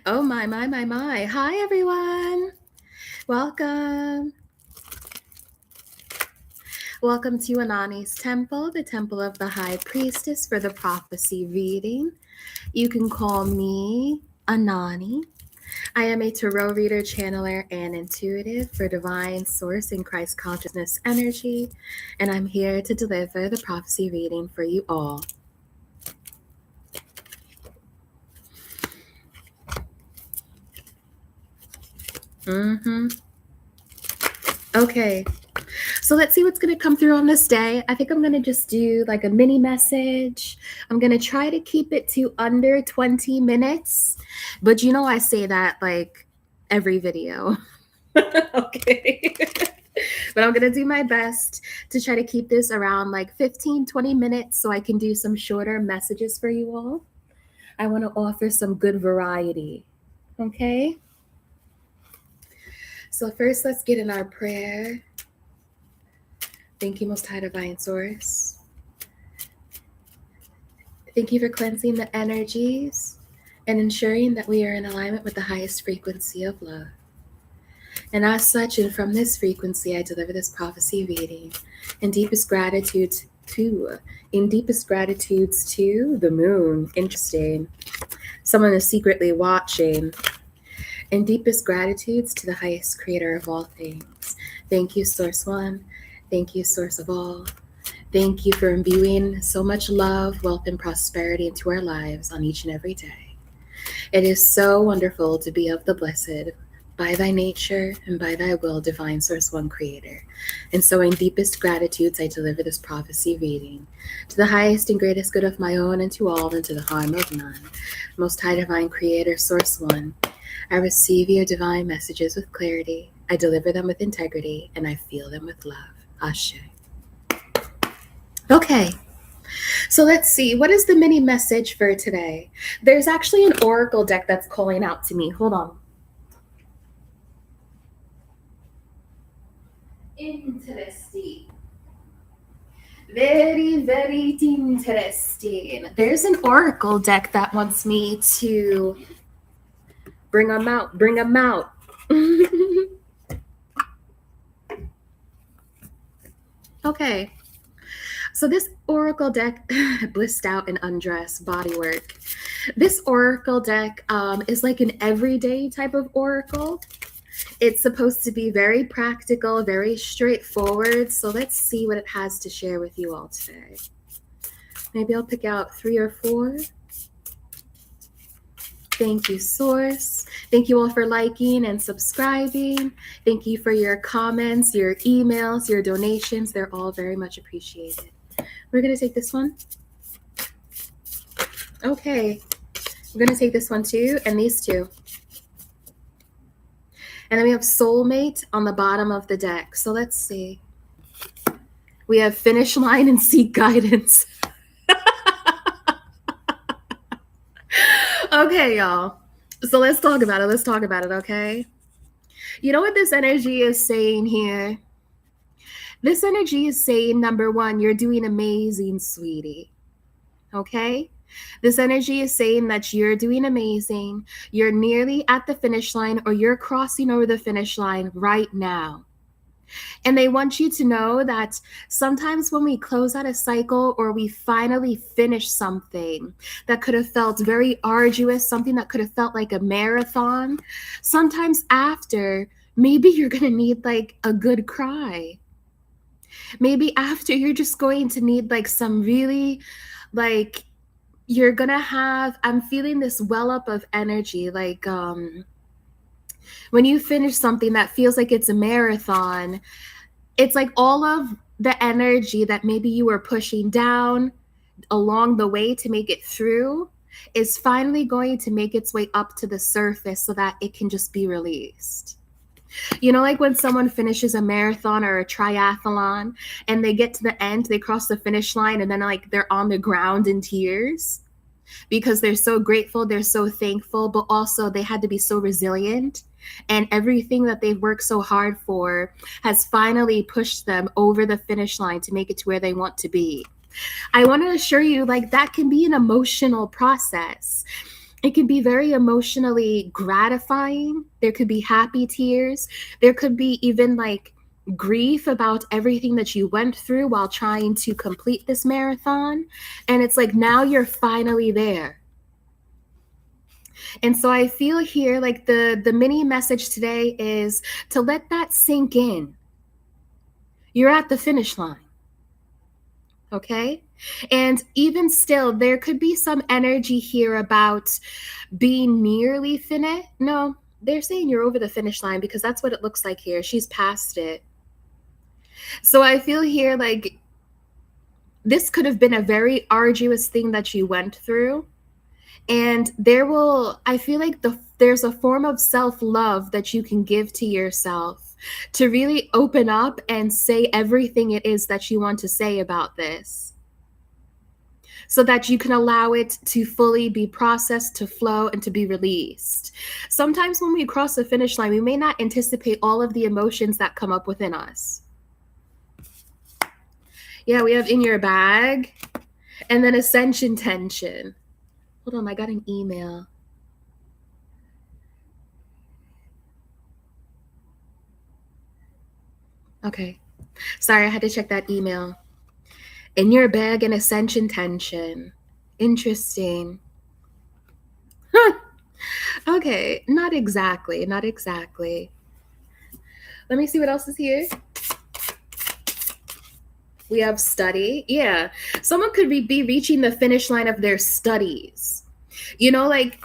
Oh my. Hi everyone. Welcome. Welcome to Anonnie's Temple, the Temple of the High Priestess for the prophecy reading. You can call me Anonnie. I am a tarot reader, channeler, and intuitive for divine source and Christ consciousness energy, and I'm here to deliver the prophecy reading for you all. Okay. So let's see what's going to come through on this day. I think I'm going to just do like a mini message. I'm going to try to keep it to under 20 minutes. But I say that like every video. Okay. But I'm going to do my best to try to keep this around like 15, 20 minutes so I can do some shorter messages for you all. I want to offer some good variety. Okay. So first, let's get in our prayer. Thank you, Most High Divine Source. Thank you for cleansing the energies and ensuring that we are in alignment with the highest frequency of love. And as such, and from this frequency, I deliver this prophecy reading in deepest gratitudes to the moon. Interesting. Someone is secretly watching. In deepest gratitudes to the highest creator of all things. Thank you, Source One. Thank you, Source of all. Thank you for imbuing so much love, wealth, and prosperity into our lives on each and every day. It is so wonderful to be of the blessed, by thy nature and by thy will, divine Source One Creator. And so in deepest gratitudes, I deliver this prophecy reading to the highest and greatest good of my own and to all and to the harm of none. Most High Divine Creator, Source One, I receive your divine messages with clarity. I deliver them with integrity, and I feel them with love. Ashe. Okay, so let's see. What is the mini message for today? There's actually an oracle deck that's calling out to me. Hold on. Interesting. Very, very interesting. There's an oracle deck that wants me to bring them out. Okay. So this oracle deck, blissed out and undressed, bodywork. This oracle deck is like an everyday type of oracle. It's supposed to be very practical, very straightforward. So let's see what it has to share with you all today. Maybe I'll pick out 3 or 4. Thank you, Source. Thank you all for liking and subscribing. Thank you for your comments, your emails, your donations. They're all very much appreciated. We're going to take this one. Okay. We're going to take this one too, and these two. And then we have soulmate on the bottom of the deck. So let's see. We have finish line and seek guidance. Okay, y'all. So let's talk about it, okay? You know what this energy is saying here? This energy is saying, number one, you're doing amazing, sweetie. Okay? This energy is saying that you're doing amazing. You're nearly at the finish line, or you're crossing over the finish line right now. And they want you to know that sometimes when we close out a cycle or we finally finish something that could have felt very arduous, something that could have felt like a marathon, sometimes after, maybe you're going to need like a good cry. Maybe after you're just going to need like some really like, you're going to have, I'm feeling this well up of energy, like, when you finish something that feels like it's a marathon, it's like all of the energy that maybe you were pushing down along the way to make it through is finally going to make its way up to the surface so that it can just be released. You know, like when someone finishes a marathon or a triathlon and they get to the end, they cross the finish line, and then like they're on the ground in tears because they're so grateful, they're so thankful, but also they had to be so resilient. And everything that they've worked so hard for has finally pushed them over the finish line to make it to where they want to be. I want to assure you, like, that can be an emotional process. It can be very emotionally gratifying. There could be happy tears. There could be even like grief about everything that you went through while trying to complete this marathon. And it's like now you're finally there. And so I feel here like the mini message today is to let that sink in. You're at the finish line. Okay? And even still, there could be some energy here about being nearly finished. No, they're saying you're over the finish line because that's what it looks like here. She's past it. So I feel here like this could have been a very arduous thing that you went through. And I feel like there's a form of self-love that you can give to yourself to really open up and say everything it is that you want to say about this, so that you can allow it to fully be processed, to flow, and to be released. Sometimes when we cross the finish line, we may not anticipate all of the emotions that come up within us. Yeah, we have in your bag, and then ascension tension. Hold on, I got an email. Okay. Sorry, I had to check that email. In your bag and ascension tension. Interesting. Huh. Okay, not exactly. Not exactly. Let me see what else is here. We have study. Yeah. Someone could be reaching the finish line of their studies. You know, like,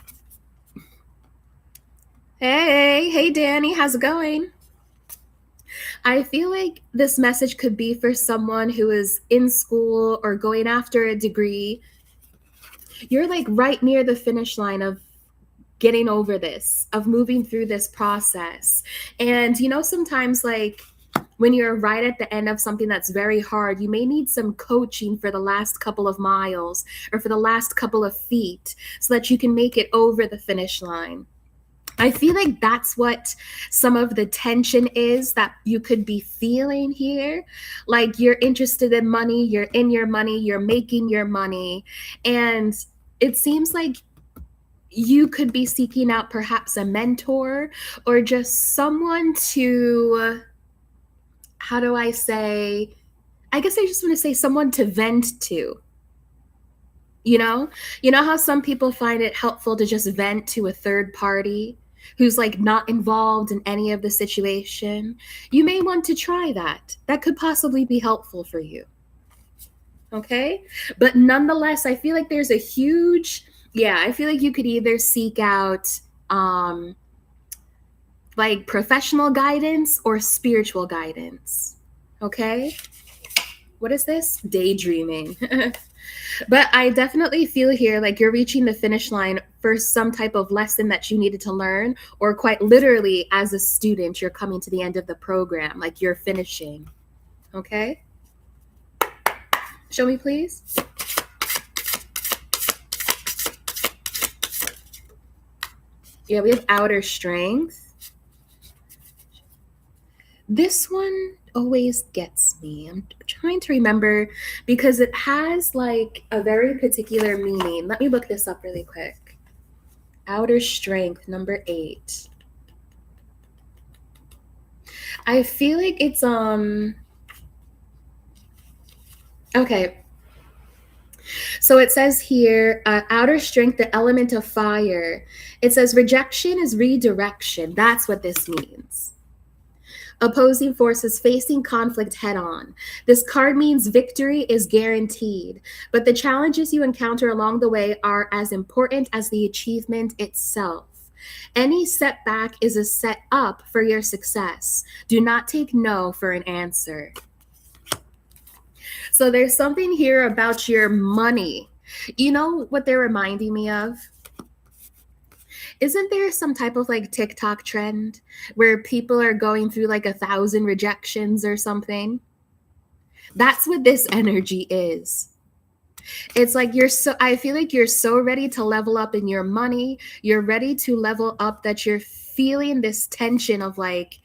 hey, Danny, how's it going? I feel like this message could be for someone who is in school or going after a degree. You're like right near the finish line of getting over this, of moving through this process. And, you know, sometimes like when you're right at the end of something that's very hard, you may need some coaching for the last couple of miles or for the last couple of feet so that you can make it over the finish line. I feel like that's what some of the tension is that you could be feeling here. Like you're interested in money, you're in your money, you're making your money. And it seems like you could be seeking out perhaps a mentor or just someone to, how do I say, I guess I just want to say someone to vent to. You know how some people find it helpful to just vent to a third party who's like not involved in any of the situation? You may want to try that. That could possibly be helpful for you. Okay? But nonetheless, I feel like there's a huge, I feel like you could either seek out like professional guidance or spiritual guidance. Okay? What is this? Daydreaming. But I definitely feel here like you're reaching the finish line for some type of lesson that you needed to learn, or quite literally as a student, you're coming to the end of the program, like you're finishing. Okay? Show me, please. Yeah, we have outer strength. This one always gets me. I'm trying to remember because it has like a very particular meaning. Let me look this up really quick. Outer strength, number 8. I feel like it's okay. So it says here, outer strength, the element of fire. It says rejection is redirection. That's what this means. Opposing forces facing conflict head on. This card means victory is guaranteed, but the challenges you encounter along the way are as important as the achievement itself. Any setback is a set up for your success. Do not take no for an answer. So there's something here about your money. You know what they're reminding me of? Isn't there some type of like TikTok trend where people are going through like 1,000 rejections or something? That's what this energy is. It's like I feel like you're so ready to level up in your money. You're ready to level up that you're feeling this tension of like,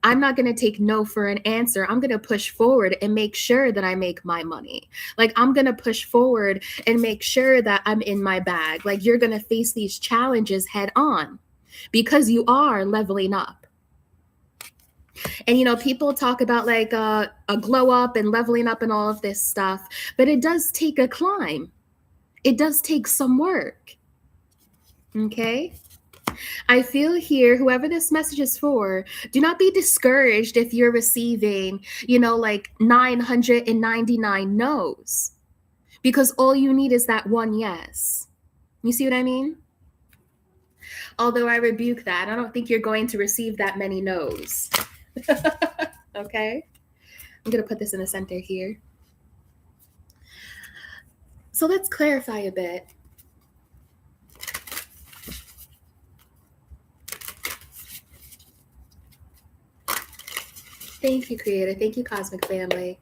I'm not going to take no for an answer. I'm going to push forward and make sure that I make my money. Like, I'm going to push forward and make sure that I'm in my bag. Like, you're going to face these challenges head on because you are leveling up. And, people talk about like a glow up and leveling up and all of this stuff, but it does take a climb. It does take some work. Okay? I feel here, whoever this message is for, do not be discouraged if you're receiving, like 999 no's, because all you need is that one yes. You see what I mean? Although I rebuke that. I don't think you're going to receive that many no's. Okay? I'm going to put this in the center here. So let's clarify a bit. Thank you, Creator. Thank you, Cosmic Family.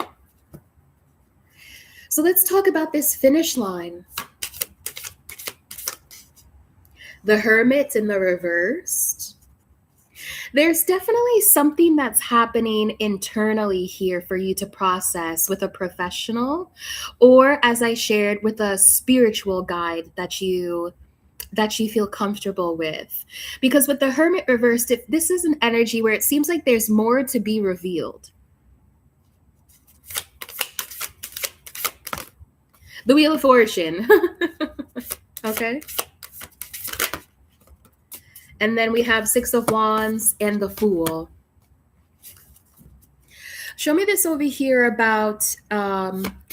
So let's talk about this finish line. The Hermit in the reversed. There's definitely something that's happening internally here for you to process with a professional, or as I shared, with a spiritual guide that you feel comfortable with. Because with the Hermit reversed, if this is an energy where it seems like there's more to be revealed. The Wheel of Fortune. Okay. And then we have Six of Wands and the Fool. Show me this over here about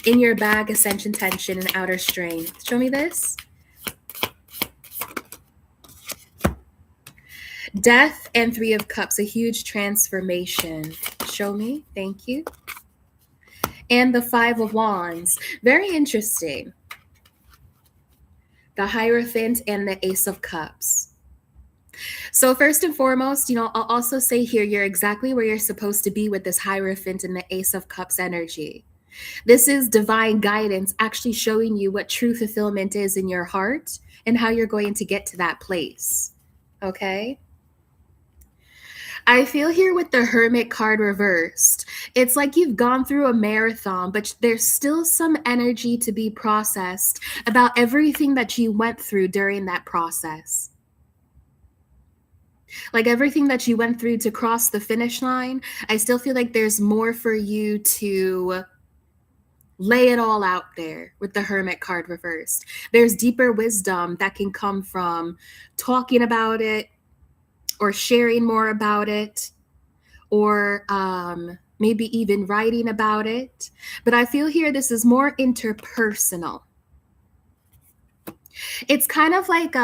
in your bag, ascension, tension, and outer strength. Show me this. Death and Three of Cups, a huge transformation. Show me. Thank you. And the Five of Wands. Very interesting. The Hierophant and the Ace of Cups. So first and foremost, I'll also say here, you're exactly where you're supposed to be with this Hierophant and the Ace of Cups energy. This is divine guidance actually showing you what true fulfillment is in your heart and how you're going to get to that place. Okay? I feel here with the Hermit card reversed, it's like you've gone through a marathon, but there's still some energy to be processed about everything that you went through during that process. Like everything that you went through to cross the finish line, I still feel like there's more for you to lay it all out there with the Hermit card reversed. There's deeper wisdom that can come from talking about it or sharing more about it or maybe even writing about it. But I feel here this is more interpersonal. It's kind of like,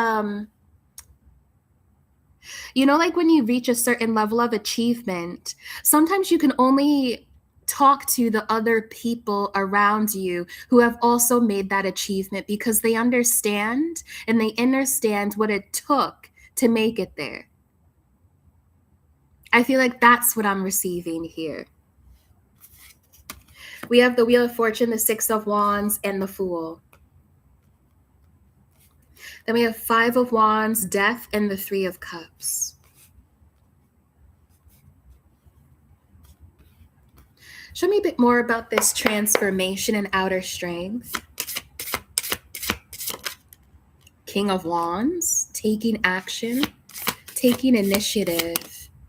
like when you reach a certain level of achievement, sometimes you can only talk to the other people around you who have also made that achievement because they understand and they understand what it took to make it there. I feel like that's what I'm receiving here. We have the Wheel of Fortune, the Six of Wands, and the Fool. Then we have Five of Wands, Death, and the Three of Cups. Show me a bit more about this transformation and outer strength. King of Wands, taking action, taking initiative.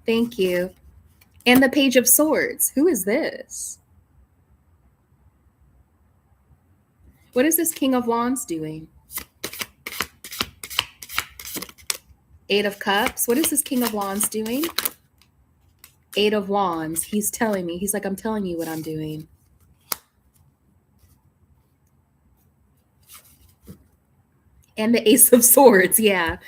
Thank you. And the Page of Swords. Who is this? What is this King of Wands doing? Eight of Cups. What is this King of Wands doing? Eight of Wands. He's telling me. He's like, I'm telling you what I'm doing. And the Ace of Swords. Yeah.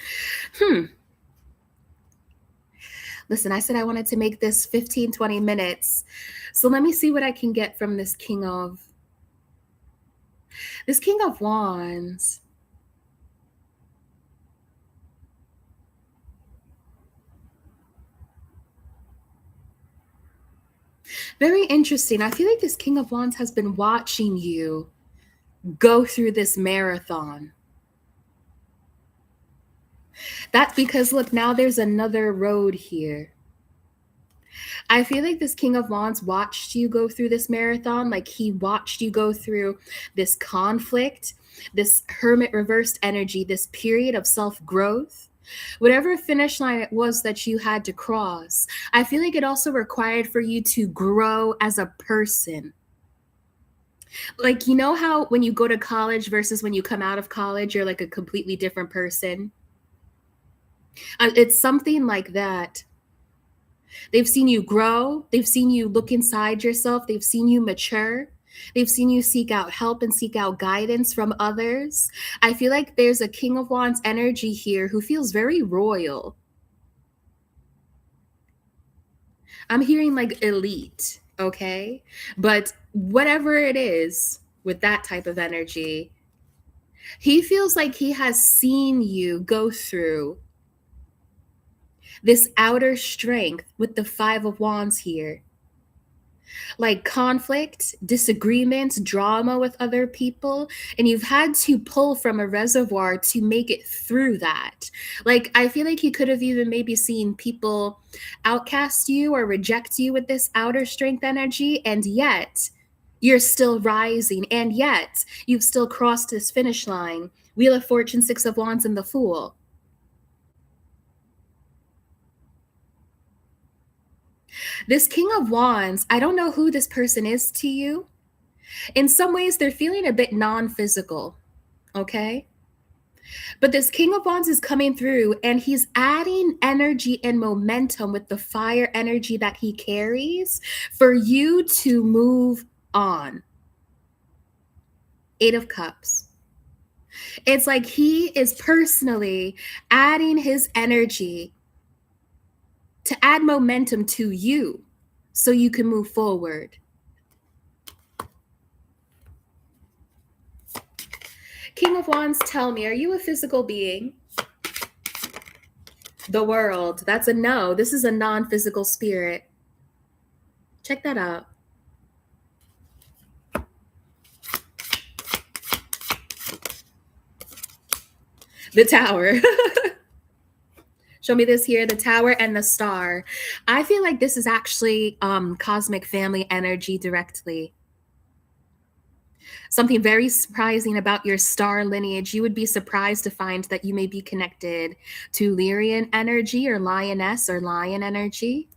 Listen, I said I wanted to make this 15, 20 minutes. So let me see what I can get from this King of Wands. Very interesting. I feel like this King of Wands has been watching you go through this marathon. That's because, look, now there's another road here. I feel like this King of Wands watched you go through this marathon. Like he watched you go through this conflict, this hermit reversed energy, this period of self growth. Whatever finish line it was that you had to cross, I feel like it also required for you to grow as a person. Like, you know how when you go to college versus when you come out of college, you're like a completely different person? It's something like that. They've seen you grow, they've seen you look inside yourself, they've seen you mature. They've seen you seek out help and seek out guidance from others. I feel like there's a King of Wands energy here who feels very royal. I'm hearing like elite, okay? But whatever it is with that type of energy, he feels like he has seen you go through this outer strength with the Five of Wands here. Like conflict, disagreements, drama with other people, and you've had to pull from a reservoir to make it through that. Like, I feel like you could have even maybe seen people outcast you or reject you with this outer strength energy, and yet you're still rising, and yet you've still crossed this finish line. Wheel of Fortune, Six of Wands, and the Fool. This King of Wands, I don't know who this person is to you. In some ways, they're feeling a bit non physical, okay? But this King of Wands is coming through and he's adding energy and momentum with the fire energy that he carries for you to move on. Eight of Cups. It's like he is personally adding his energy to add momentum to you so you can move forward. King of Wands, tell me, are you a physical being? The World. That's a no. This is a non physical spirit. Check that out. The Tower. Show me this here, the Tower and the Star. I feel like this is actually cosmic family energy directly. Something very surprising about your star lineage. You would be surprised to find that you may be connected to Lyrian energy or lioness or lion energy.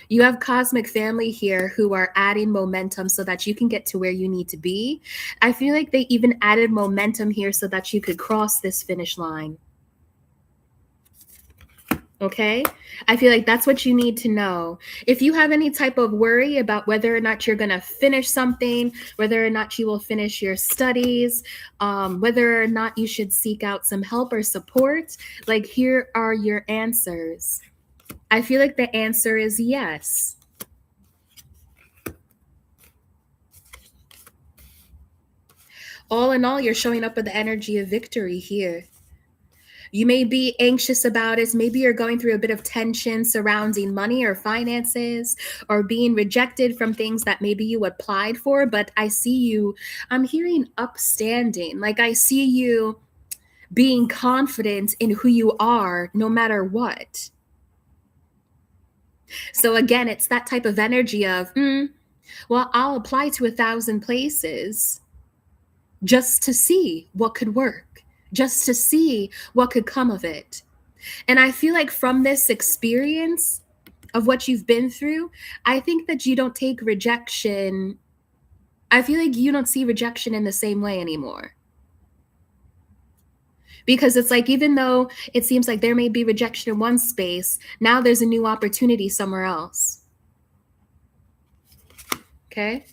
You have cosmic family here who are adding momentum so that you can get to where you need to be. I feel like they even added momentum here so that you could cross this finish line. Okay? I feel like that's what you need to know. If you have any type of worry about whether or not you're going to finish something, whether or not you will finish your studies, whether or not you should seek out some help or support, like here are your answers. I feel like the answer is yes. All in all, you're showing up with the energy of victory here. You may be anxious about it. Maybe you're going through a bit of tension surrounding money or finances or being rejected from things that maybe you applied for. But I see you, I'm hearing upstanding. Like I see you being confident in who you are no matter what. So again, it's that type of energy of, well, I'll apply to 1,000 places just to see what could work, just to see what could come of it. And I feel like from this experience of what you've been through, I think that you don't take rejection. I feel like you don't see rejection in the same way anymore. Because it's like, even though it seems like there may be rejection in one space, now there's a new opportunity somewhere else. Okay?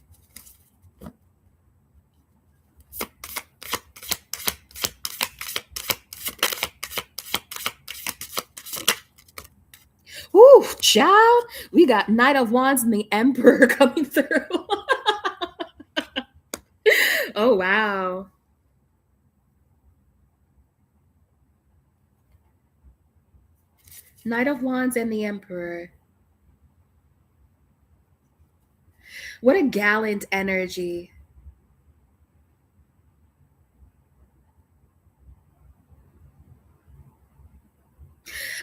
Ooh, child, we got Knight of Wands and the Emperor coming through. Oh, wow. Knight of Wands and the Emperor. What a gallant energy.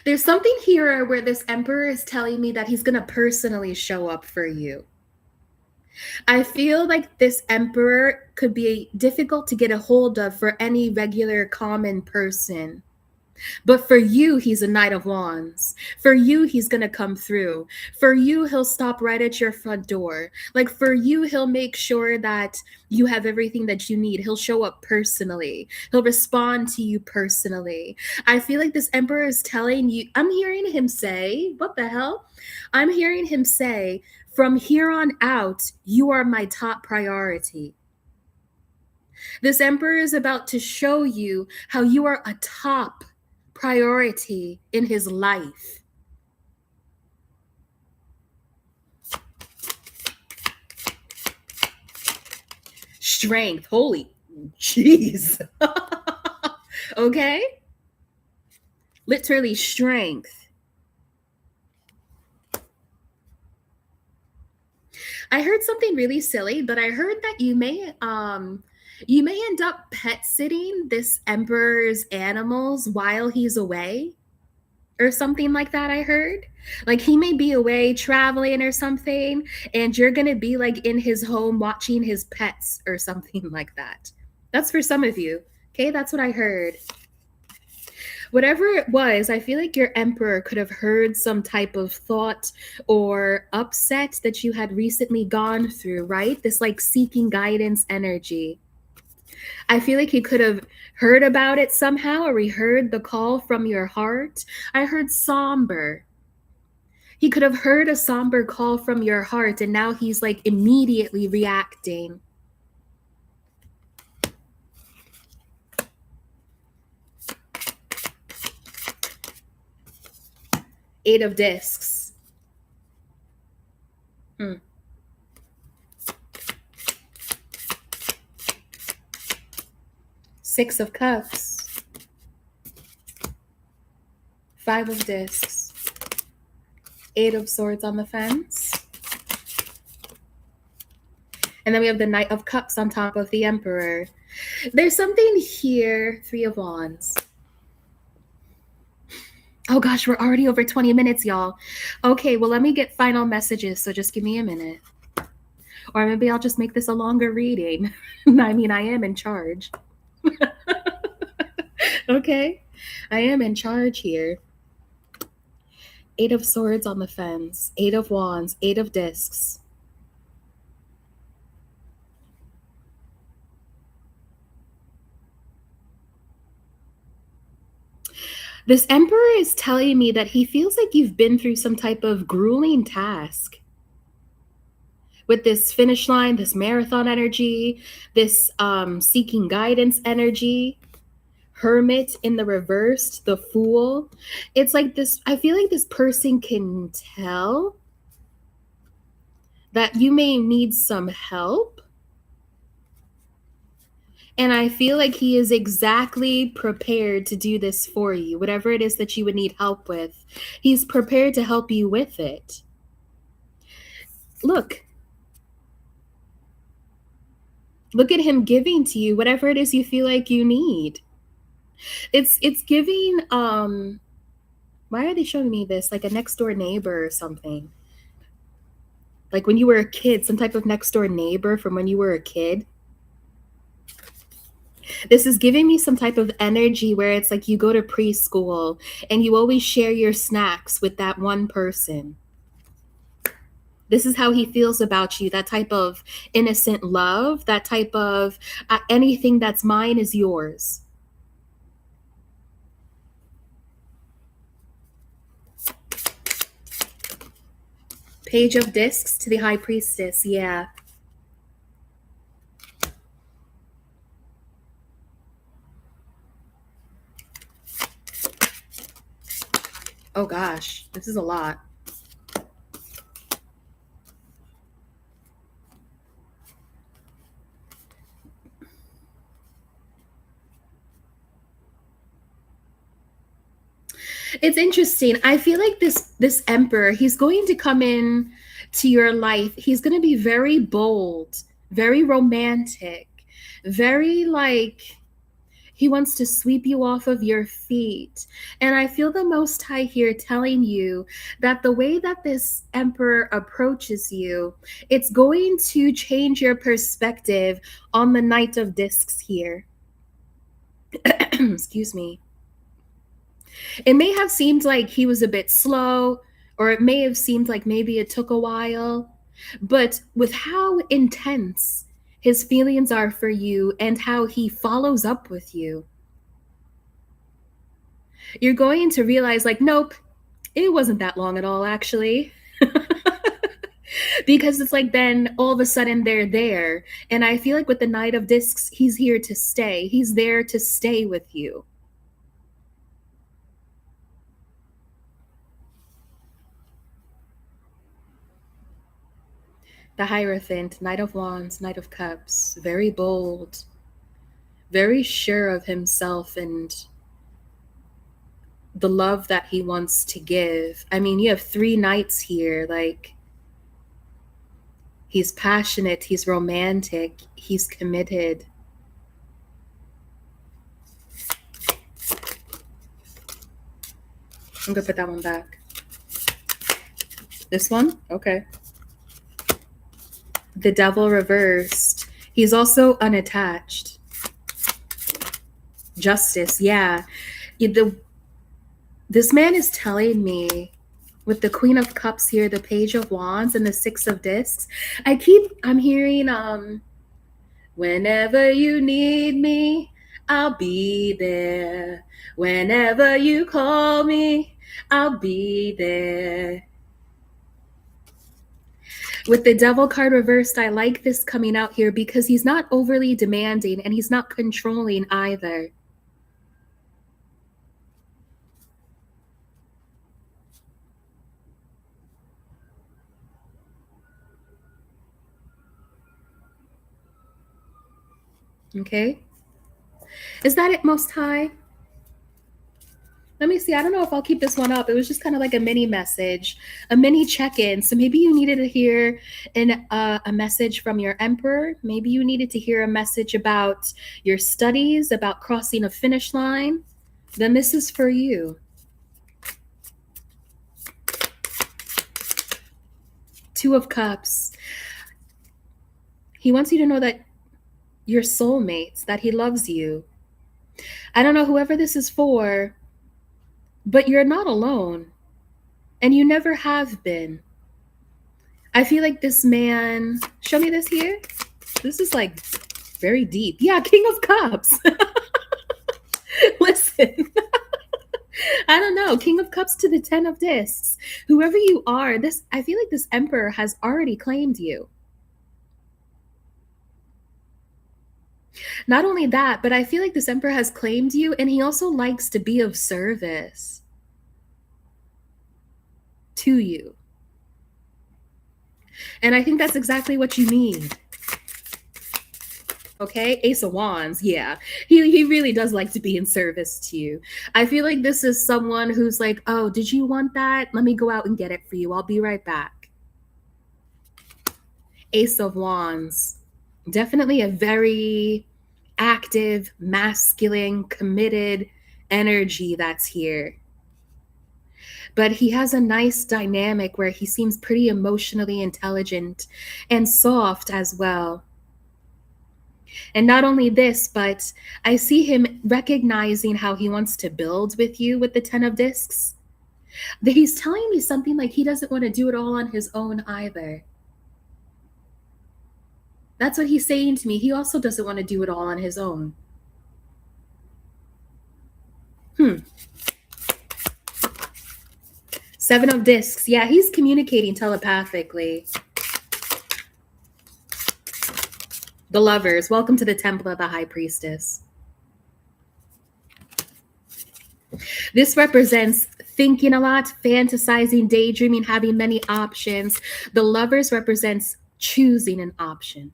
There's something here where this emperor is telling me that he's going to personally show up for you. I feel like this emperor could be difficult to get a hold of for any regular common person. But for you, he's a Knight of Wands. For you, he's going to come through. For you, he'll stop right at your front door. Like for you, he'll make sure that you have everything that you need. He'll show up personally. He'll respond to you personally. I feel like this emperor is telling you, I'm hearing him say, what the hell? I'm hearing him say, from here on out, you are my top priority. This emperor is about to show you how you are a top priority in his life. Strength. Holy jeez. Okay? Literally strength. I heard something really silly, but I heard that you may end up pet sitting this emperor's animals while he's away or something like that. I heard like he may be away traveling or something, and you're going to be like in his home watching his pets or something like that. That's for some of you. Okay, that's what I heard. Whatever it was, I feel like your emperor could have heard some type of thought or upset that you had recently gone through, right? This like seeking guidance energy. I feel like he could have heard about it somehow, or he heard the call from your heart. I heard somber. He could have heard a somber call from your heart, and now he's like immediately reacting. Eight of discs. Six of cups. Five of discs. Eight of swords on the fence. And then we have the Knight of Cups on top of the Emperor. There's something here. Three of Wands. Oh gosh, we're already over 20 minutes, y'all. Okay, well, let me get final messages, so just give me a minute. Or maybe I'll just make this a longer reading. I mean, I am in charge. Okay, I am in charge here. Eight of Swords on the fence. Eight of Wands. Eight of Discs. This Emperor is telling me that he feels like you've been through some type of grueling task. With this finish line, this marathon energy, this seeking guidance energy, Hermit in the reversed, the Fool. It's like this, I feel like this person can tell that you may need some help. And I feel like he is exactly prepared to do this for you. Whatever it is that you would need help with, he's prepared to help you with it. Look at him giving to you whatever it is you feel like you need. It's giving, why are they showing me this? Like a next door neighbor or something. Like when you were a kid, some type of next door neighbor from when you were a kid. This is giving me some type of energy where it's like you go to preschool and you always share your snacks with that one person. This is how he feels about you, that type of innocent love, that type of anything that's mine is yours. Page of Discs to the High Priestess, yeah. Oh gosh, this is a lot. It's interesting. I feel like this emperor, he's going to come in to your life. He's going to be very bold, very romantic, very like He wants to sweep you off of your feet. And I feel the Most High here telling you that the way that this emperor approaches you, it's going to change your perspective on the Knight of Discs here. Excuse me. It may have seemed like he was a bit slow, or it may have seemed like maybe it took a while, but with how intense his feelings are for you and how he follows up with you, you're going to realize, like, nope, it wasn't that long at all, actually. Because it's like then all of a sudden they're there. And I feel like with the Knight of Discs, he's here to stay. He's there to stay with you. The Hierophant, Knight of Wands, Knight of Cups, very bold, very sure of himself and the love that he wants to give. I mean, you have three knights here. Like, he's passionate, he's romantic, he's committed. I'm gonna put that one back. This one? Okay. The Devil reversed. He's also unattached. Justice, yeah. This man is telling me, with the Queen of Cups here, the Page of Wands, and the Six of Discs, I'm hearing, whenever you need me, I'll be there. Whenever you call me, I'll be there. With the Devil card reversed, I like this coming out here because he's not overly demanding and he's not controlling either. Okay? Is that it, Most High? Let me see. I don't know if I'll keep this one up. It was just kind of like a mini message, a mini check-in. So maybe you needed to hear a message from your emperor. Maybe you needed to hear a message about your studies, about crossing a finish line. Then this is for you. Two of Cups. He wants you to know that you're soulmates, that he loves you. I don't know whoever this is for, but you're not alone, and you never have been. I feel like this man, show me this here. This is like very deep. Yeah, King of Cups. Listen, I don't know. King of Cups to the 10 of Discs. Whoever you are, I feel like this emperor has already claimed you. Not only that, but I feel like this emperor has claimed you, and he also likes to be of service to you. And I think that's exactly what you need. Okay, Ace of Wands, yeah. He really does like to be in service to you. I feel like this is someone who's like, oh, did you want that? Let me go out and get it for you. I'll be right back. Ace of Wands. Definitely a very active, masculine, committed energy that's here. But he has a nice dynamic where he seems pretty emotionally intelligent and soft as well. And not only this, but I see him recognizing how he wants to build with you with the 10 of Discs. That he's telling me something like he doesn't want to do it all on his own either. That's what he's saying to me. He also doesn't want to do it all on his own. Seven of Discs. Yeah, he's communicating telepathically. The Lovers. Welcome to the Temple of the High Priestess. This represents thinking a lot, fantasizing, daydreaming, having many options. The Lovers represents choosing an option,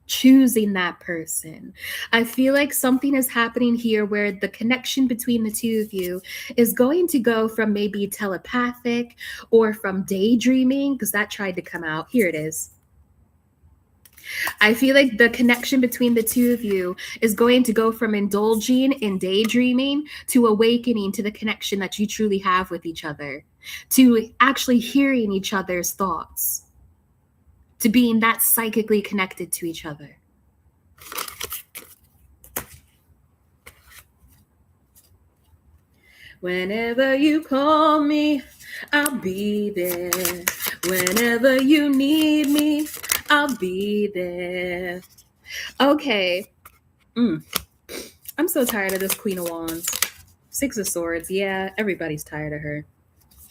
choosing that person. I feel like something is happening here where the connection between the two of you is going to go from maybe telepathic or from daydreaming, because that tried to come out. Here it is. I feel like the connection between the two of you is going to go from indulging in daydreaming to awakening to the connection that you truly have with each other, to actually hearing each other's thoughts, to being that psychically connected to each other. Whenever you call me, I'll be there. Whenever you need me, I'll be there. Okay. I'm so tired of this Queen of Wands. Six of Swords. Yeah, everybody's tired of her.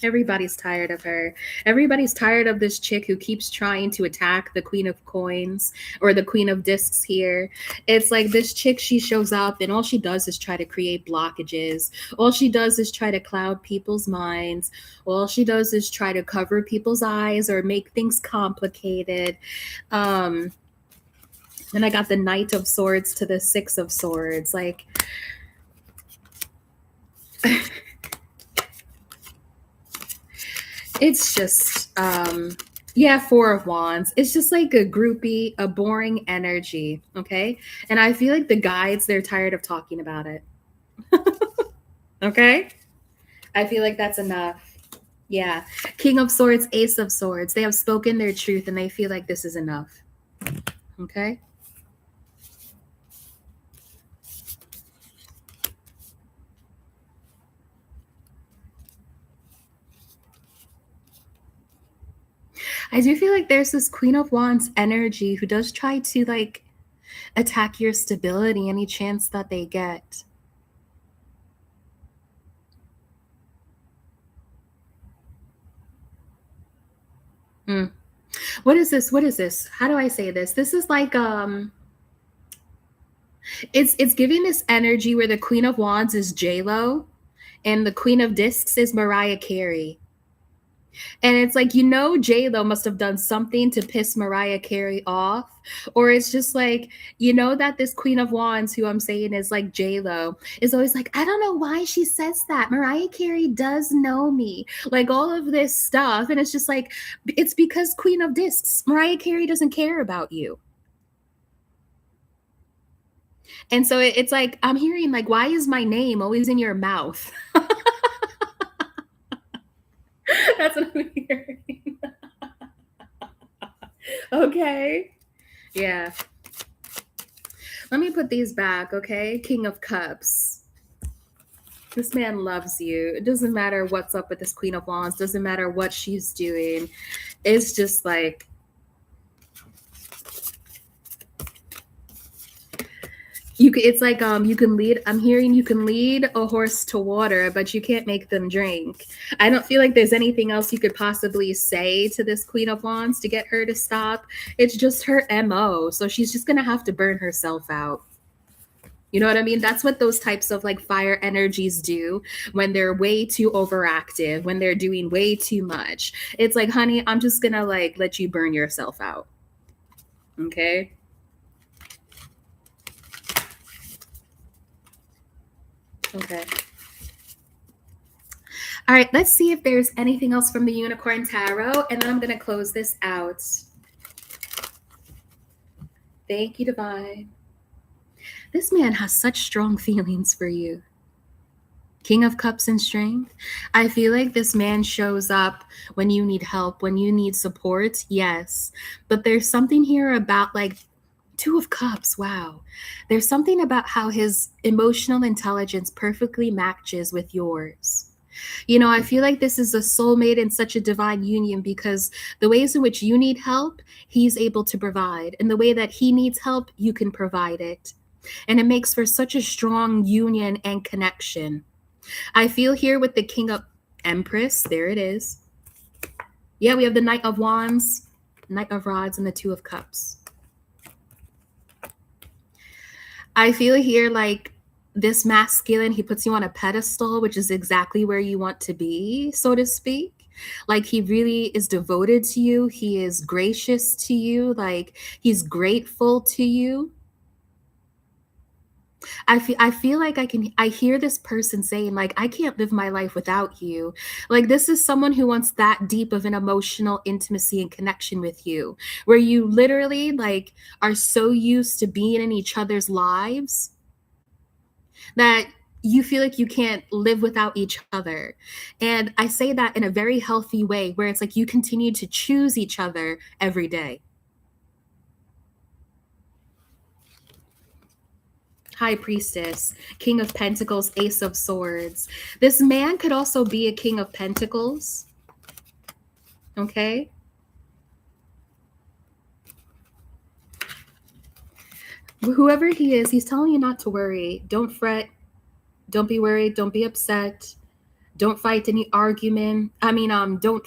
Everybody's tired of her. Everybody's tired of this chick who keeps trying to attack the Queen of Coins or the Queen of Discs here. It's like this chick, she shows up and all she does is try to create blockages. All she does is try to cloud people's minds. All she does is try to cover people's eyes or make things complicated. Then I got the Knight of Swords to the Six of Swords. Like, it's just yeah, Four of Wands. It's just like a groupie, a boring energy. Okay, and I feel like the guides, they're tired of talking about it. Okay, I feel like that's enough. Yeah, King of Swords, Ace of Swords, they have spoken their truth and they feel like this is enough. Okay. I do feel like there's this Queen of Wands energy who does try to like attack your stability any chance that they get. What is this? What is this? How do I say this? This is like it's giving this energy where the Queen of Wands is J-Lo and the Queen of Discs is Mariah Carey. And it's like, you know, J-Lo must have done something to piss Mariah Carey off. Or it's just like, you know, that this Queen of Wands, who I'm saying is like J-Lo, is always like, I don't know why she says that. Mariah Carey does know me. Like all of this stuff. And it's just like, it's because Queen of Discs, Mariah Carey doesn't care about you. And so it's like, I'm hearing like, why is my name always in your mouth? That's what I'm hearing. Okay. Yeah. Let me put these back, okay? King of Cups. This man loves you. It doesn't matter what's up with this Queen of Wands. Doesn't matter what she's doing. It's just like, it's like you can lead, I'm hearing you can lead a horse to water, but you can't make them drink. I don't feel like there's anything else you could possibly say to this Queen of Wands to get her to stop. It's just her MO. So she's just gonna have to burn herself out. You know what I mean? That's what those types of like fire energies do when they're way too overactive, when they're doing way too much. It's like, honey, I'm just gonna like let you burn yourself out. Okay. Okay. All right, let's see if there's anything else from the Unicorn Tarot, and then I'm going to close this out. Thank you, Divine. This man has such strong feelings for you. King of Cups and Strength. I feel like this man shows up when you need help, when you need support, yes. But there's something here about like Two of Cups, wow. There's something about how his emotional intelligence perfectly matches with yours. You know, I feel like this is a soulmate and such a divine union because the ways in which you need help, he's able to provide. And the way that he needs help, you can provide it. And it makes for such a strong union and connection. I feel here with the King of Empress, there it is. Yeah, we have the Knight of Wands, Knight of Rods, and the Two of Cups. I feel here like this masculine, he puts you on a pedestal, which is exactly where you want to be, so to speak. Like he really is devoted to you. He is gracious to you. Like he's grateful to you. I feel like I hear this person saying like I can't live my life without you. Like this is someone who wants that deep of an emotional intimacy and connection with you where you literally like are so used to being in each other's lives that you feel like you can't live without each other. And I say that in a very healthy way where it's like you continue to choose each other every day. High Priestess, King of Pentacles, Ace of Swords. This man could also be a King of Pentacles. Okay? Whoever he is, he's telling you not to worry. Don't fret. Don't be worried. Don't be upset. Don't fight any argument. Don't,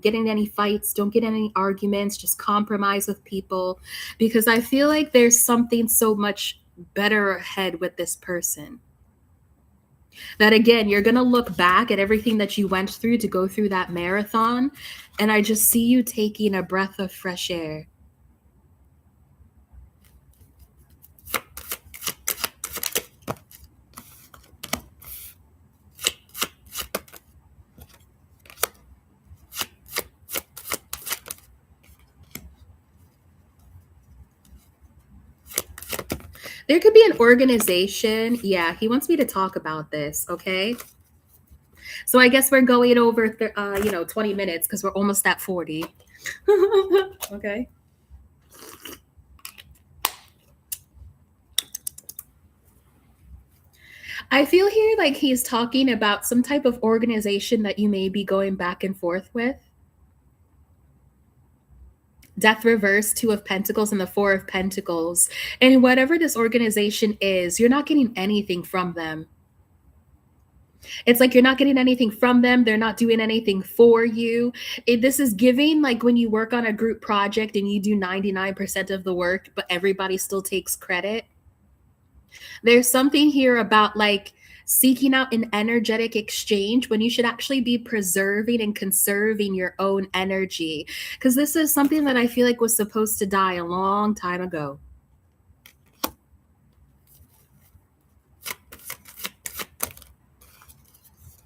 get in any fights. Don't get in any arguments. Just compromise with people because I feel like there's something so much better ahead with this person. That again, you're going to look back at everything that you went through to go through that marathon. And I just see you taking a breath of fresh air. There could be an organization. Yeah, he wants me to talk about this. Okay. So I guess we're going over, 20 minutes because we're almost at 40. Okay. I feel here like he's talking about some type of organization that you may be going back and forth with. Death reverse, Two of Pentacles, and the Four of Pentacles. And whatever this organization is, you're not getting anything from them. It's like you're not getting anything from them. They're not doing anything for you. This is giving like when you work on a group project and you do 99% of the work, but everybody still takes credit. There's something here about like seeking out an energetic exchange when you should actually be preserving and conserving your own energy. Because this is something that I feel like was supposed to die a long time ago.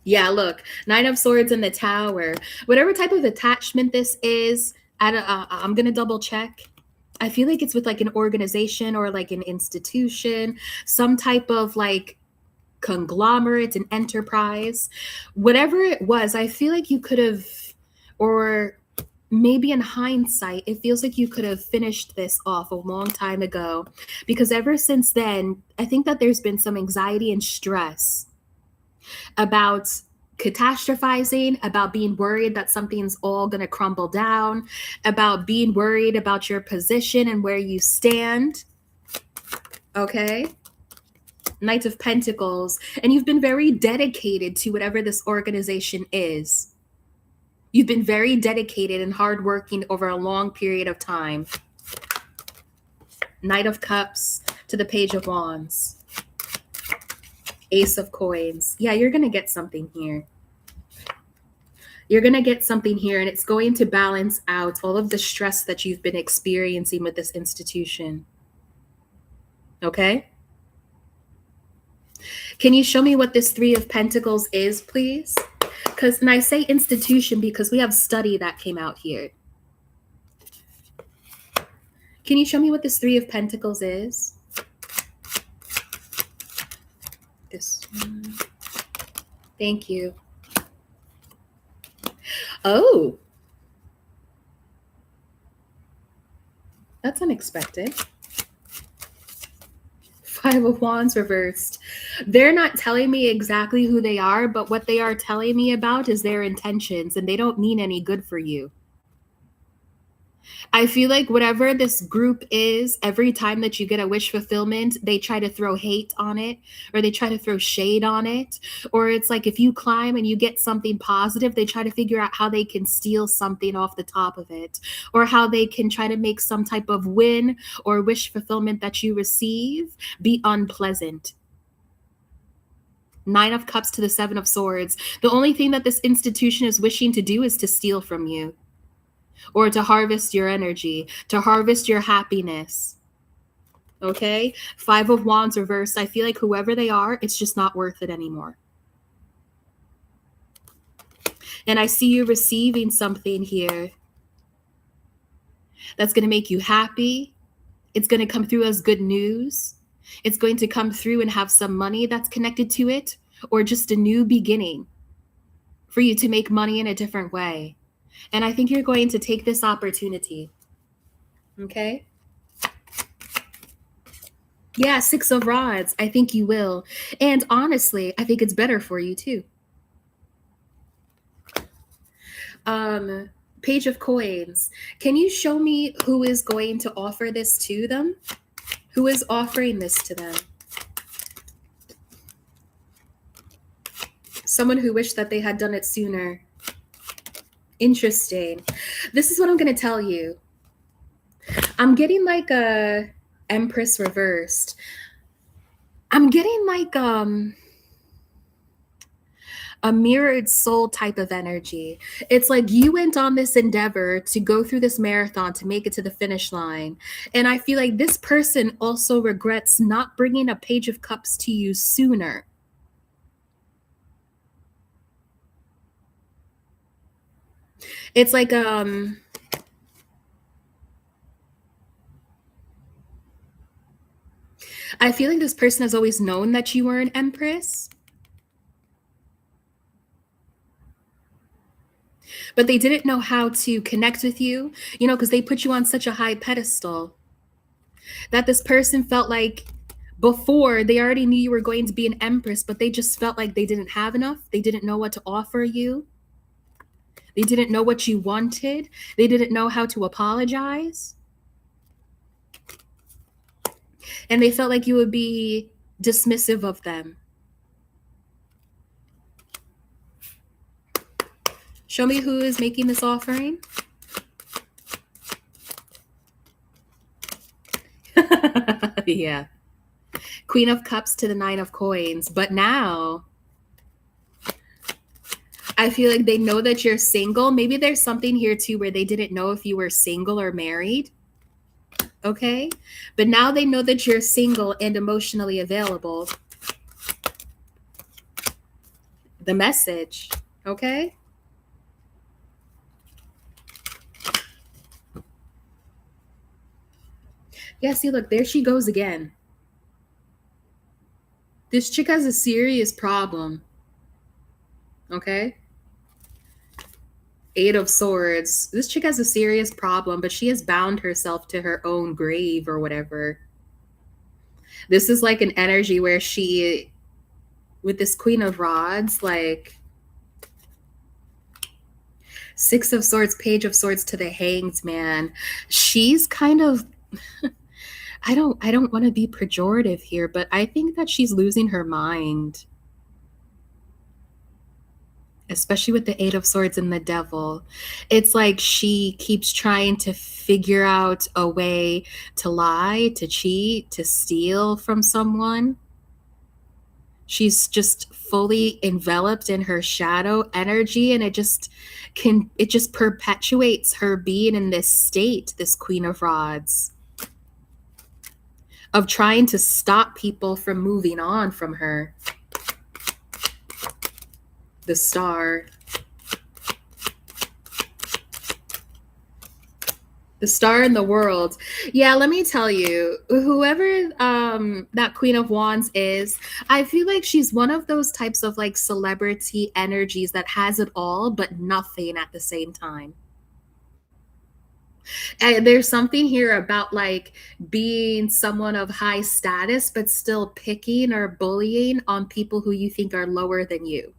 Yeah, look, Nine of Swords in the Tower. Whatever type of attachment this is, I'm going to double check. I feel like it's with like an organization or like an institution, some type of like conglomerate, an enterprise. Whatever it was, I feel like you could have, or maybe in hindsight, it feels like you could have finished this off a long time ago. Because ever since then, I think that there's been some anxiety and stress about catastrophizing, about being worried that something's all going to crumble down, about being worried about your position and where you stand. Okay? Knight of Pentacles. And you've been very dedicated to whatever this organization is. You've been very dedicated and hardworking over a long period of time. Knight of Cups to the Page of Wands. Ace of Coins. Yeah, you're going to get something here. You're going to get something here, and it's going to balance out all of the stress that you've been experiencing with this institution. Okay? Can you show me what this Three of Pentacles is, please? And I say institution because we have study that came out here. Can you show me what this Three of Pentacles is? This one. Thank you. Oh. That's unexpected. Five of Wands reversed. They're not telling me exactly who they are, but what they are telling me about is their intentions, and they don't mean any good for you. I feel like whatever this group is, every time that you get a wish fulfillment, they try to throw hate on it, or they try to throw shade on it. Or it's like if you climb and you get something positive, they try to figure out how they can steal something off the top of it, or how they can try to make some type of win or wish fulfillment that you receive be unpleasant. Nine of Cups to the Seven of Swords. The only thing that this institution is wishing to do is to steal from you, or to harvest your energy, to harvest your happiness. Okay? Five of Wands reversed. I feel like whoever they are, it's just not worth it anymore. And I see you receiving something here that's going to make you happy. It's going to come through as good news. It's going to come through and have some money that's connected to it, or just a new beginning for you to make money in a different way. And I think you're going to take this opportunity. Okay? Yeah, Six of Rods. I think you will. And honestly, I think it's better for you too. Page of Coins. Can you show me who is going to offer this to them? Who is offering this to them? Someone who wished that they had done it sooner. Interesting. This is what I'm going to tell you. I'm getting like a Empress reversed. I'm getting like a mirrored soul type of energy. It's like you went on this endeavor to go through this marathon to make it to the finish line. And I feel like this person also regrets not bringing a Page of Cups to you sooner. It's like I feel like this person has always known that you were an Empress, but they didn't know how to connect with you, because they put you on such a high pedestal that this person felt like before they already knew you were going to be an Empress, but they just felt like they didn't have enough. They didn't know what to offer you. They didn't know what you wanted. They didn't know how to apologize. And they felt like you would be dismissive of them. Show me who is making this offering. Yeah. Queen of Cups to the Nine of Coins. But now I feel like they know that you're single. Maybe there's something here too where they didn't know if you were single or married. Okay? But now they know that you're single and emotionally available. The message. Okay? Yeah, see, look, there she goes again. This chick has a serious problem. Okay? Eight of Swords. This chick has a serious problem, but she has bound herself to her own grave or whatever. This is like an energy where she, with this Queen of Rods, like Six of Swords, Page of Swords to the Hanged Man. She's kind of I don't want to be pejorative here, but I think that she's losing her mind. Especially with the Eight of Swords and the Devil. It's like she keeps trying to figure out a way to lie, to cheat, to steal from someone. She's just fully enveloped in her shadow energy, and it just perpetuates her being in this state, this Queen of Rods, of trying to stop people from moving on from her. The Star. The Star in the World. Yeah, let me tell you, whoever that Queen of Wands is, I feel like she's one of those types of like celebrity energies that has it all but nothing at the same time. And there's something here about like being someone of high status but still picking or bullying on people who you think are lower than you.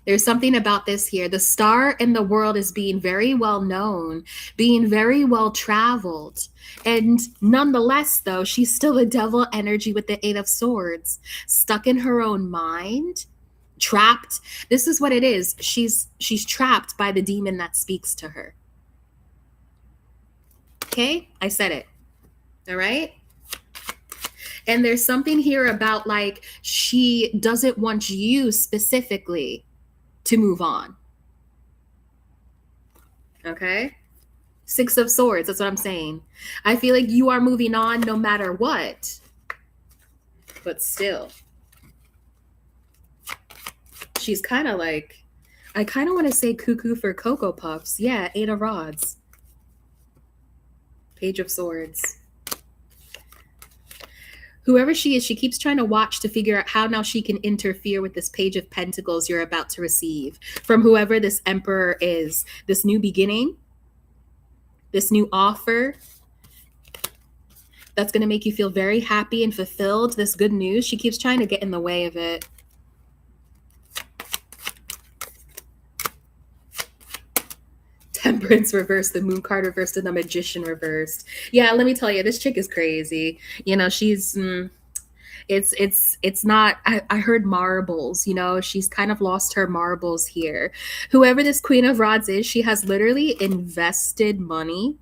There's something about this here. The Star in the World is being very well known, being very well traveled. And nonetheless, though, she's still a devil energy with the Eight of Swords, stuck in her own mind, trapped. This is what it is. She's trapped by the demon that speaks to her. Okay? I said it. All right? And there's something here about like she doesn't want you specifically to move on. Okay? Six of Swords, that's what I'm saying. I feel like you are moving on no matter what, but still. She's kind of like, I kind of want to say cuckoo for Cocoa Puffs. Yeah, Eight of Rods. Page of Swords. Whoever she is, she keeps trying to watch to figure out how now she can interfere with this Page of Pentacles you're about to receive from whoever this Emperor is. This new beginning, this new offer that's going to make you feel very happy and fulfilled. This good news, she keeps trying to get in the way of it. Temperance reversed, the Moon card reversed, and the Magician reversed. Yeah, let me tell you, this chick is crazy. You know, she's it's not, I heard marbles, you know, she's kind of lost her marbles here. Whoever this Queen of Rods is, she has literally invested money,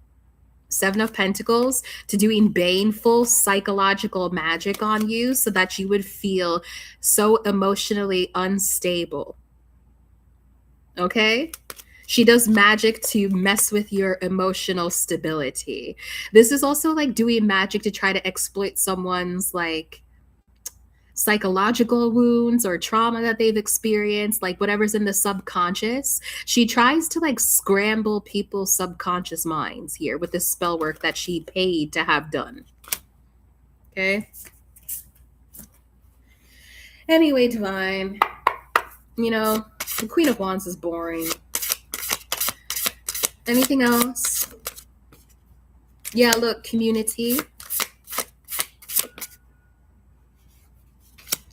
Seven of Pentacles, to doing baneful psychological magic on you so that you would feel so emotionally unstable. Okay? She does magic to mess with your emotional stability. This is also like doing magic to try to exploit someone's like psychological wounds or trauma that they've experienced, like whatever's in the subconscious. She tries to like scramble people's subconscious minds here with this spell work that she paid to have done. Okay. Anyway, Divine, you know, the Queen of Wands is boring. Anything else? Yeah, look, community.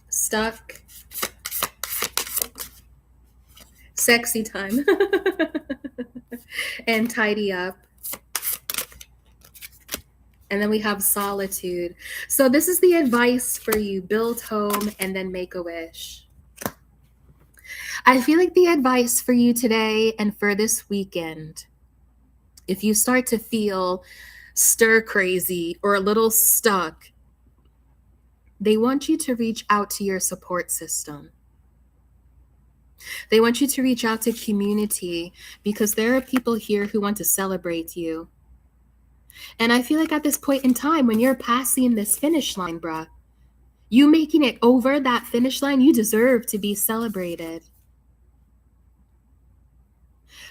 Stuck. Sexy time. And tidy up. And then we have solitude. So this is the advice for you. Build home and then make a wish. I feel like the advice for you today and for this weekend, if you start to feel stir crazy or a little stuck, they want you to reach out to your support system. They want you to reach out to community because there are people here who want to celebrate you. And I feel like at this point in time, when you're passing this finish line, bruh, you making it over that finish line, you deserve to be celebrated.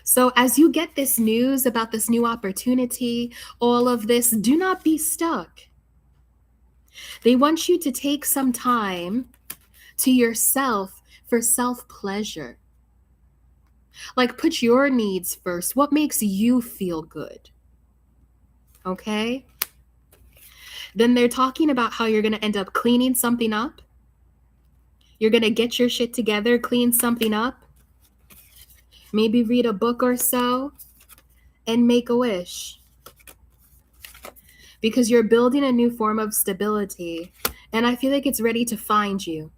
So as you get this news about this new opportunity, all of this, do not be stuck. They want you to take some time to yourself for self-pleasure. Like put your needs first. What makes you feel good? Okay? Then they're talking about how you're going to end up cleaning something up. You're going to get your shit together, clean something up. Maybe read a book or so and make a wish. Because you're building a new form of stability. And I feel like it's ready to find you.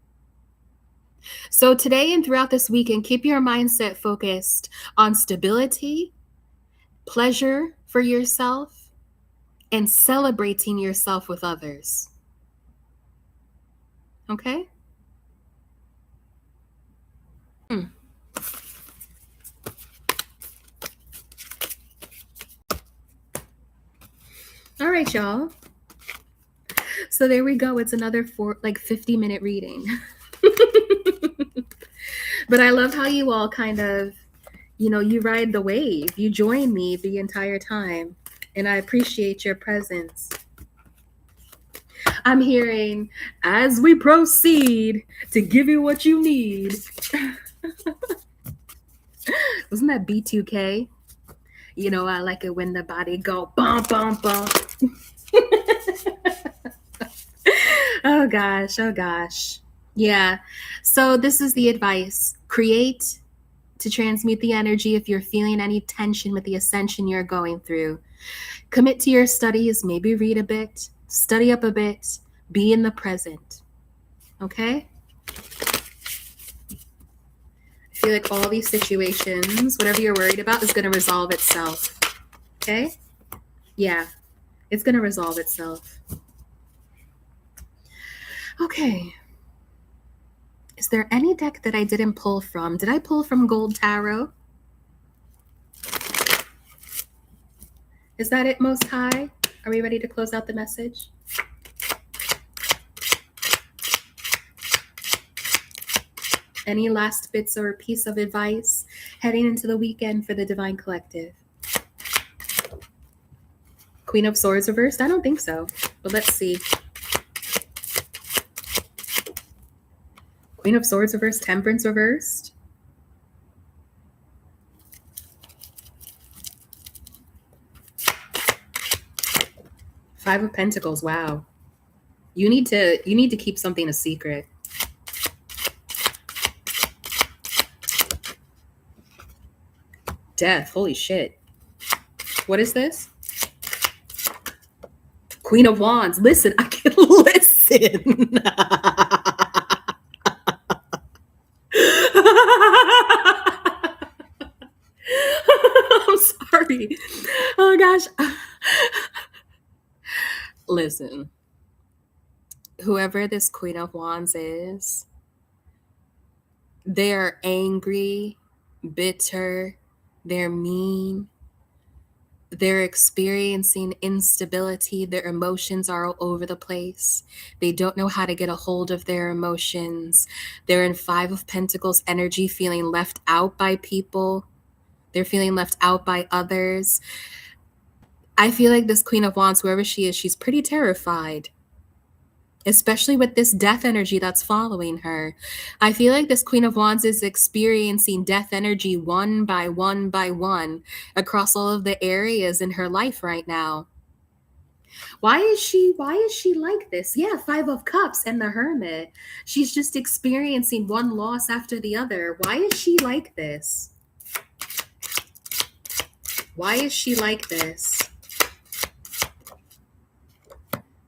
So today and throughout this weekend, keep your mindset focused on stability, pleasure for yourself, and celebrating yourself with others. Okay? All right, y'all. So there we go. It's another 50-minute reading. But I love how you all kind of, you know, you ride the wave. You join me the entire time. And I appreciate your presence. I'm hearing, as we proceed to give you what you need. Wasn't that B2K? You know, I like it when the body go bum, bum, bum. Oh gosh, oh gosh. Yeah. So this is the advice. Create to transmute the energy if you're feeling any tension with the ascension you're going through. Commit to your studies, maybe read a bit, study up a bit, be in the present. Okay? I feel like all these situations, whatever you're worried about, is going to resolve itself. Okay? Yeah. It's going to resolve itself. Okay. Is there any deck that I didn't pull from? Did I pull from Gold Tarot? Is that it, Most High? Are we ready to close out the message? Any last bits or piece of advice heading into the weekend for the Divine Collective? Queen of Swords reversed? I don't think so, but let's see. Queen of Swords reversed, Temperance reversed. Five of Pentacles, wow. You need to keep something a secret. Death, holy shit. What is this? Queen of Wands. Listen, I can listen. I'm sorry. Oh gosh. Listen. Whoever this Queen of Wands is, they're angry, bitter, they're mean, they're experiencing instability, their emotions are all over the place. They don't know how to get a hold of their emotions. They're in Five of Pentacles energy, feeling left out by people. They're feeling left out by others. I feel like this Queen of Wands, whoever she is, she's pretty terrified, especially with this death energy that's following her. I feel like this Queen of Wands is experiencing death energy one by one by one across all of the areas in her life right now. Why is she like this? Yeah, Five of Cups and the Hermit. She's just experiencing one loss after the other. Why is she like this? Why is she like this?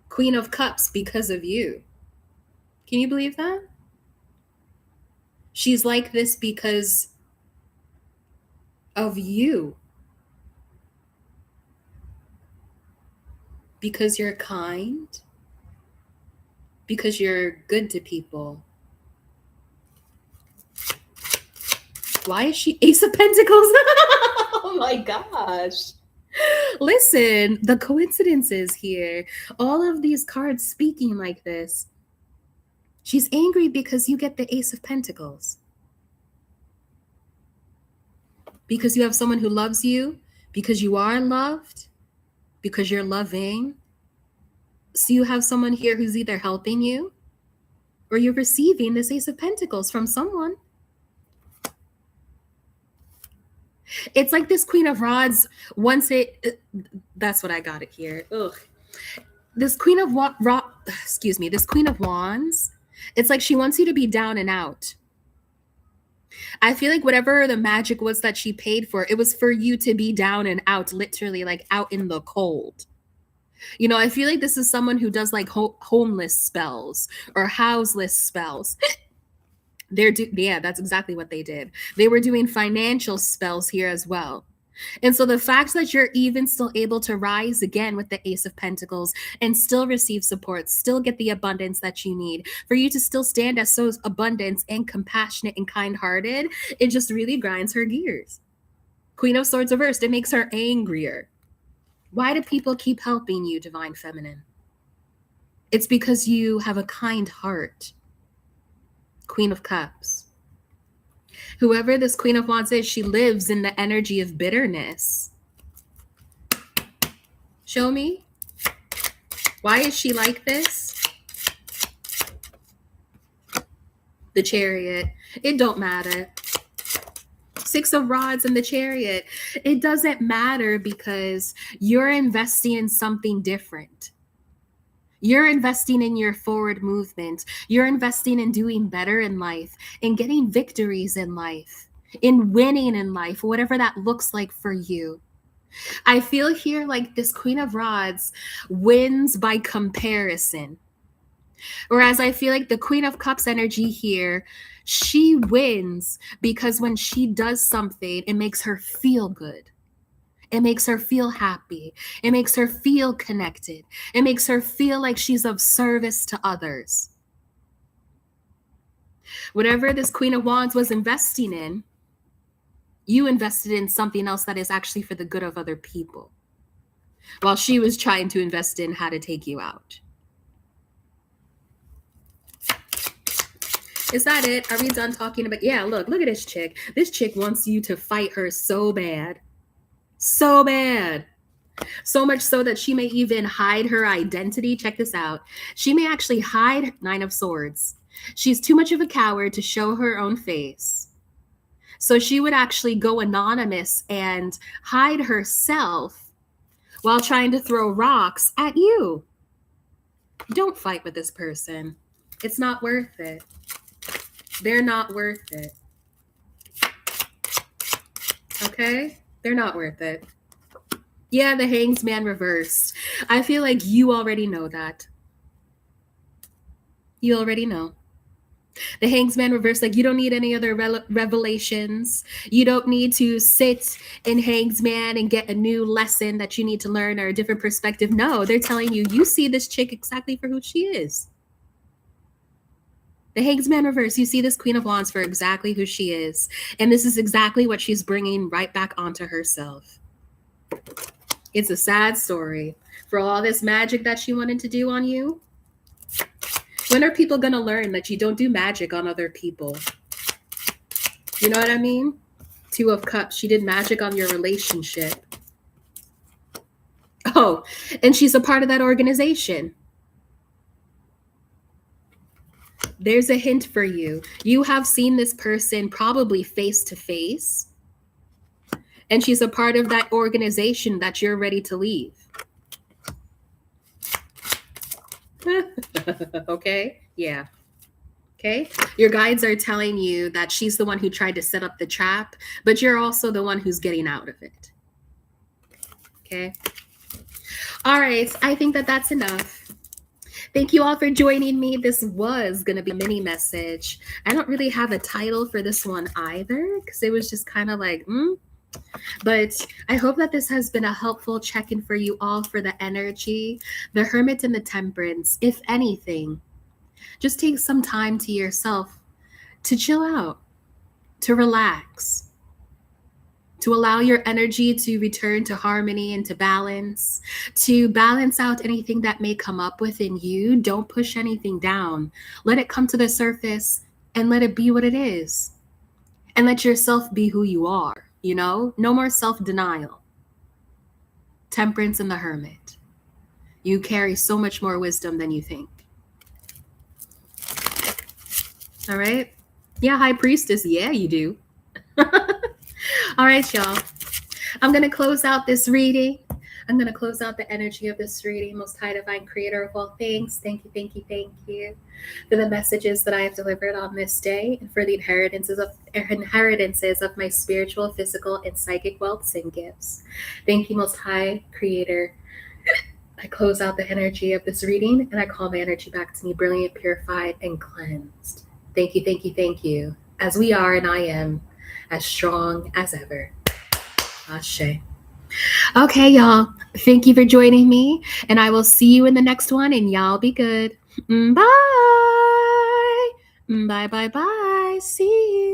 Queen of Cups, because of you. Can you believe that? She's like this because of you. Because you're kind. Because you're good to people. Why is she Ace of Pentacles? Oh my gosh. Listen, the coincidences here. All of these cards speaking like this. She's angry because you get the Ace of Pentacles. Because you have someone who loves you. Because you are loved. Because you're loving. So you have someone here who's either helping you or you're receiving this Ace of Pentacles from someone. It's like this Queen of Rods, that's what I got it here. Ugh. This Queen of this Queen of Wands, it's like she wants you to be down and out. I feel like whatever the magic was that she paid for, it was for you to be down and out, literally like out in the cold. You know, I feel like this is someone who does like homeless spells or houseless spells. Yeah, that's exactly what they did. They were doing financial spells here as well. And so the fact that you're even still able to rise again with the Ace of Pentacles and still receive support, still get the abundance that you need, for you to still stand as so abundant and compassionate and kind-hearted, it just really grinds her gears. Queen of Swords reversed, it makes her angrier. Why do people keep helping you, Divine Feminine? It's because you have a kind heart. Queen of Cups. Whoever this Queen of Wands is, she lives in the energy of bitterness. Show me. Why is she like this? The Chariot. It don't matter. Six of Rods and the Chariot. It doesn't matter because you're investing in something different. You're investing in your forward movement. You're investing in doing better in life, in getting victories in life, in winning in life, whatever that looks like for you. I feel here like this Queen of Rods wins by comparison. Whereas I feel like the Queen of Cups energy here, she wins because when she does something, it makes her feel good. It makes her feel happy. It makes her feel connected. It makes her feel like she's of service to others. Whatever this Queen of Wands was investing in, you invested in something else that is actually for the good of other people. while she was trying to invest in how to take you out. Is that it? Are we done talking about? Yeah, look at this chick. This chick wants you to fight her so bad. So bad. So much so that she may even hide her identity. Check this out. She may actually hide Nine of Swords. She's too much of a coward to show her own face. So she would actually go anonymous and hide herself while trying to throw rocks at you. Don't fight with this person. It's not worth it. They're not worth it. Okay? They're not worth it. Yeah, the Hanged Man reversed. I feel like you already know that. You already know. The Hanged Man reversed, like, you don't need any other revelations. You don't need to sit in Hanged Man and get a new lesson that you need to learn or a different perspective. No, they're telling you, you see this chick exactly for who she is. The Hanged Man reverse, you see this Queen of Wands for exactly who she is. And this is exactly what she's bringing right back onto herself. It's a sad story. For all this magic that she wanted to do on you, when are people going to learn that you don't do magic on other people? You know what I mean? Two of Cups, she did magic on your relationship. Oh, and she's a part of that organization. There's a hint for you. You have seen this person probably face to face, and she's a part of that organization that you're ready to leave. Okay? Yeah. Okay? Your guides are telling you that she's the one who tried to set up the trap, but you're also the one who's getting out of it. Okay? All right. I think that that's enough. Thank you all for joining me. This was going to be a mini message. I don't really have a title for this one either, because it was just kind of like, But I hope that this has been a helpful check-in for you all for the energy, the Hermit and the Temperance. If anything, just take some time to yourself to chill out, to relax, to allow your energy to return to harmony and to balance out anything that may come up within you. Don't push anything down. Let it come to the surface and let it be what it is. And let yourself be who you are. You know, no more self-denial. Temperance and the Hermit. You carry so much more wisdom than you think. All right? Yeah, High Priestess. Yeah, you do. All right, y'all. I'm going to close out this reading. I'm going to close out the energy of this reading. Most High Divine Creator of all things, thank you for the messages that I have delivered on this day and for the inheritances of my spiritual, physical, and psychic wealths and gifts. Thank you, Most High Creator. I close out the energy of this reading and I call the energy back to me, brilliant, purified, and cleansed. Thank you, as we are and I am as strong as ever. Ashe. Okay, y'all. Thank you for joining me, and I will see you in the next one, and y'all be good. Bye. Bye. See you.